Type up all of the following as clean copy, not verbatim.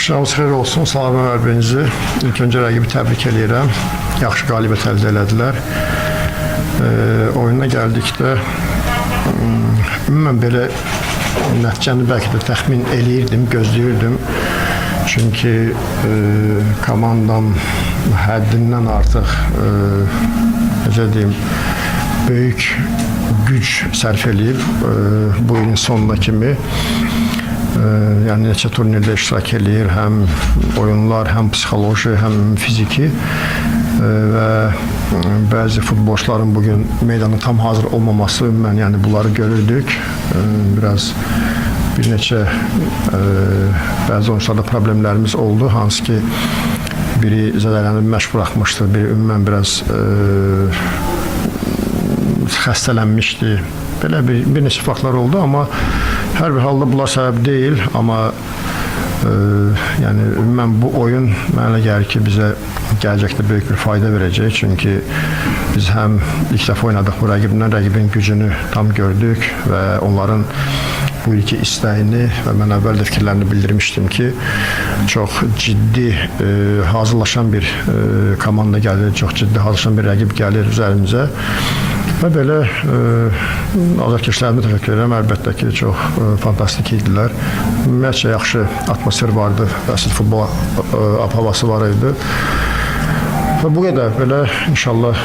Axşamınız xeyir olsun, salam müəlliminizi. İlk öncə rəqibi təbrik edirəm. Yaxşı qalibiyyət əldə elədilər. Oyuna gəldikdə ümumən belə nəticəni bəlkə də təxmin eləyirdim, gözləyirdim. Çünki komandam həddindən artıq necə deyim, böyük güc sərf eləyib bu ilin sonuna kimi. Yəni neçə turnirdə iştirak eləyir, həm oyunlar, həm psixoloji, həm fiziki və bəzi futbolçuların bugün meydana tam hazır olmaması, mən yəni bunları görürdük. Biraz bir neçə bəzi oyuncularda problemlərimiz oldu, hansı ki biri zədələnib məşq buraxmışdı, biri ümumən biraz xəstələnmişdi. Belə bir neçə faktlar oldu, amma hər bir halda bunlar səbəb deyil, amma yəni ümumən bu oyun mənə gəlir ki, bizə gələcəkdə böyük bir fayda verəcək. Çünki biz həm ilk dəfə oynadıq bu rəqibin gücünü tam gördük və onların bu ilki istəyini və mən əvvəl də fikirlərini bildirmişdim ki, çox ciddi hazırlaşan bir komanda gəlir, çox ciddi hazırlaşan bir rəqib gəlir üzərimizə. Və belə azarkeşlərimə təşəkkür edirəm. Əlbəttə ki, çox fantastik idilər. Ümumiyyətcə yaxşı atmosfer vardı, əsl futbol havası var idi. Və bu qədər belə inşallah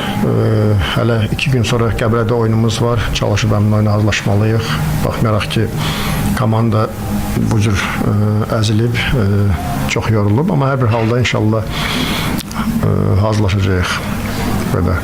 hələ 2 gün sonra Qəbələdə oyunumuz var. Çalışıb həmin oyuna hazırlaşmalıyıq. Baxmayaraq ki, komanda bu cür əzilib, çox yorulub, amma hər bir halda inşallah hazırlaşacağıq. Belə.